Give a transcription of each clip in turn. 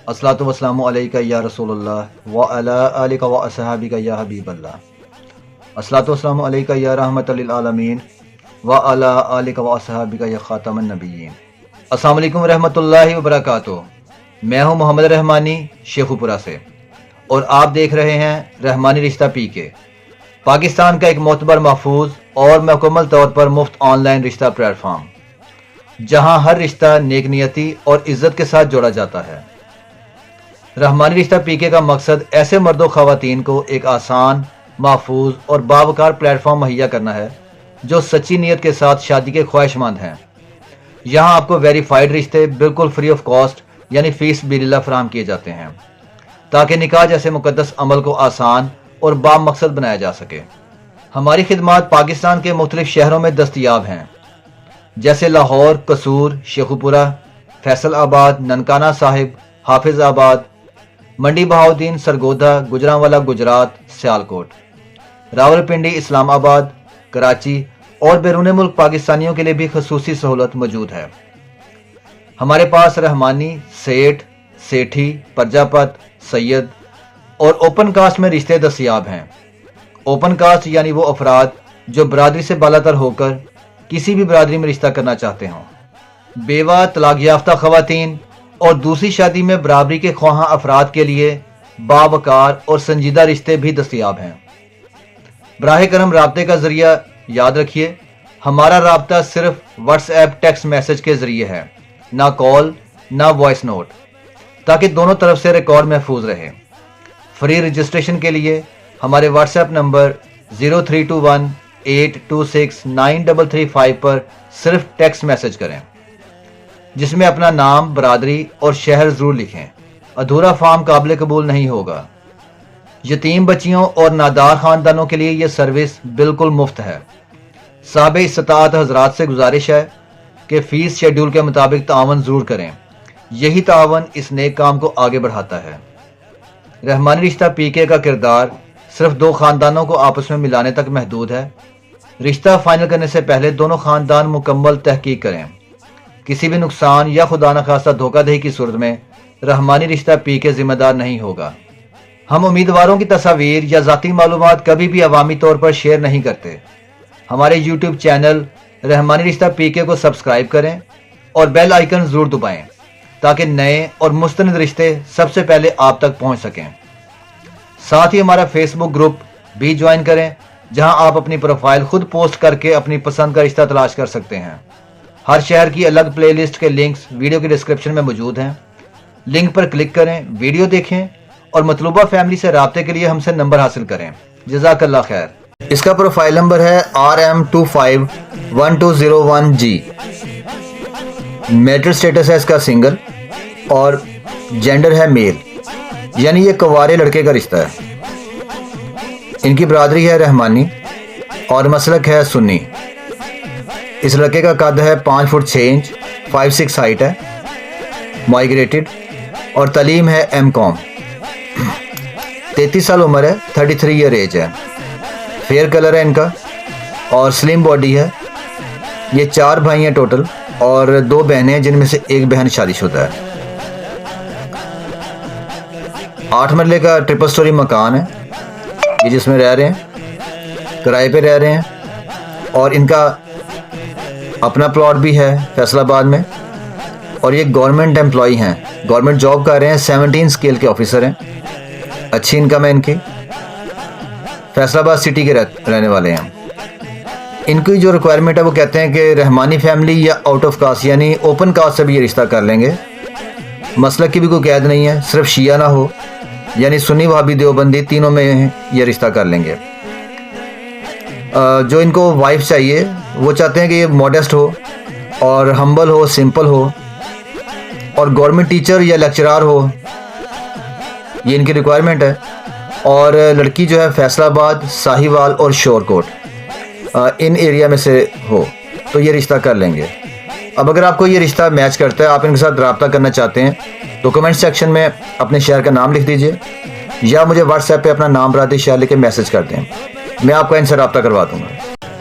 अस्सलातु वस्सलामु अलैका या रसूलल्लाह व अला आलिका व असहाबिका या हबीबल्लाह। अस्सलातु वस्सलामु अलैका या रहमतल लिल आलमीन व अला आलिका व असहाबिका या खातमन नबिय्यीन। अस्सलामु अलैकुम रहमतुल्लाहि व बरकातुहू। मैं हूं मोहम्मद रहमानी शेखुपुरा से और आप देख रहे हैं रहमानी रिश्ता पीके, पाकिस्तान का एक मोतबर, महफूज और मुकम्मल तौर पर मुफ्त ऑनलाइन रिश्ता प्लेटफॉर्म, जहां हर रिश्ता नेक नियति और इज्जत के साथ जोड़ा जाता है। रहमानी रिश्ता पीके का मकसद ऐसे मर्दों ख़वातीन को एक आसान, महफूज और बावकार प्लेटफॉर्म मुहैया करना है जो सच्ची नीयत के साथ शादी के ख्वाहिशमंद हैं। यहाँ आपको वेरीफाइड रिश्ते बिल्कुल फ्री ऑफ कॉस्ट यानी फीस बिल्ला फराहम किए जाते हैं ताकि निकाह जैसे मुकद्दस अमल को आसान और बामकसद बनाया जा सके। हमारी खिदमात पाकिस्तान के मुख्तलिफ शहरों में दस्तयाब हैं, जैसे लाहौर, कसूर, शेखुपुरा, फैसलाबाद, ननकाना साहिब, हाफिजाबाद, मंडी बहाउद्दीन, सरगोधा, गुजरांवाला गुजरात, सियालकोट, रावलपिंडी, इस्लामाबाद, कराची और बैरून मुल्क पाकिस्तानियों के लिए भी खसूसी सहूलत मौजूद है। हमारे पास रहमानी, सेठ, सेठी, प्रजापत, सैयद और ओपन कास्ट में रिश्ते दस्तयाब हैं। ओपन कास्ट यानी वो अफराद जो बरादरी से बालातर होकर किसी भी बरादरी में रिश्ता करना चाहते हों। बेवा, तलाक याफ्ता ख़वातीन और दूसरी शादी में बराबरी के ख्वाहां अफराद के लिए बावकार और संजीदा रिश्ते भी दस्तयाब हैं। बराह करम राब्ते का जरिया याद रखिए, हमारा राब्ता सिर्फ व्हाट्सएप टेक्स्ट मैसेज के जरिए है, ना कॉल ना वॉइस नोट, ताकि दोनों तरफ से रिकॉर्ड महफूज रहे। फ्री रजिस्ट्रेशन के लिए हमारे व्हाट्सएप नंबर 0321826935 पर सिर्फ टेक्स्ट मैसेज करें, जिसमें अपना नाम, बरादरी और शहर जरूर लिखें। अधूरा फॉर्म काबिल कबूल नहीं होगा। यतीम बच्चियों और नादार खानदानों के लिए यह सर्विस बिल्कुल मुफ्त है। साहब इस्तात हजरात से गुजारिश है कि फीस शेड्यूल के मुताबिक तावन जरूर करें। यही तावन इस नेक काम को आगे बढ़ाता है। रहमानी रिश्ता पीके का किरदार सिर्फ दो खानदानों को आपस में मिलाने तक महदूद है। रिश्ता फाइनल करने से पहले दोनों खानदान मुकम्मल तहकीक करें। किसी भी नुकसान या खुदा न खास्ता धोखाधड़ी की सूरत में रहमानी रिश्ता पीके जिम्मेदार नहीं होगा। हम उम्मीदवारों की तस्वीर या ज़ाती मालूमात कभी भी अवामी तौर पर शेयर नहीं करते। हमारे यूट्यूब चैनल रहमानी रिश्ता पीके को सब्सक्राइब करें और बेल आइकन जरूर दबाएं ताकि नए और मुस्तनिद रिश्ते सबसे पहले आप तक पहुंच सकें। साथ ही हमारा फेसबुक ग्रुप भी ज्वाइन करें, जहां आप अपनी प्रोफाइल खुद पोस्ट करके अपनी पसंद का रिश्ता तलाश कर सकते हैं। हर शहर की अलग प्लेलिस्ट के लिंक्स वीडियो के डिस्क्रिप्शन में मौजूद हैं। लिंक पर क्लिक करें, वीडियो देखें और मतलूबा फैमिली से राब्ते के लिए हमसे नंबर हासिल करें। जज़ाकल्लाह खैर। इसका प्रोफाइल नंबर है RM251201G। मैरिटल स्टेटस है इसका सिंगल और जेंडर है मेल, यानी ये कुंवारे लड़के का रिश्ता है। इनकी बरादरी है रहमानी और मसलक है सुन्नी। इस लड़के का कद है 5 फुट 6 इंच, 5'6" हाइट है, माइग्रेटेड और तलीम है M.Com। 33 साल उम्र है, 33 ईयर एज है। फेयर कलर है इनका और स्लिम बॉडी है। ये 4 भाई हैं टोटल और 2 बहनें हैं, जिनमें से एक बहन शादीशुदा है। 8 मरले का ट्रिपल स्टोरी मकान है ये, जिसमें रह रहे हैं, किराए पे रह रहे हैं। और इनका अपना प्लॉट भी है फैसलाबाद में और ये गवर्नमेंट एम्प्लॉई हैं, गवर्नमेंट जॉब कर रहे हैं, 17 स्केल के ऑफिसर हैं। अच्छी इनकम है इनकी। फैसलाबाद सिटी के रहने वाले हैं। इनकी जो रिक्वायरमेंट है वो कहते हैं कि रहमानी फैमिली या आउट ऑफ कास्ट यानी ओपन कास्ट से भी ये रिश्ता कर लेंगे। मसलक की भी कोई कैद नहीं है, सिर्फ शिया ना हो, यानी सुन्नी वहाबी देवबंदी तीनों में ये रिश्ता कर लेंगे। जो इनको वाइफ चाहिए वो चाहते हैं कि ये मॉडेस्ट हो और हम्बल हो, सिंपल हो और गवर्नमेंट टीचर या लेक्चरार हो, ये इनकी रिक्वायरमेंट है। और लड़की जो है फैसलाबाद, साहिवाल और शोरकोट इन एरिया में से हो तो ये रिश्ता कर लेंगे। अब अगर आपको ये रिश्ता मैच करता है, आप इनके साथ रब्ता करना चाहते हैं, तो कमेंट सेक्शन में अपने शहर का नाम लिख दीजिए या मुझे व्हाट्सएप पे अपना नाम, बरादरी, शहर लिख के मैसेज कर दें। मैं आपका इनसे रब्ता करवा दूंगा।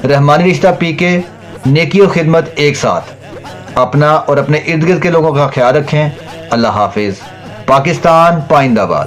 रहमानी रिश्ता पीके, नेकी और खिदमत एक साथ। अपना और अपने इर्द गिर्द के लोगों का ख्याल रखें। अल्लाह हाफिज़। پاکستان پائندہ باد.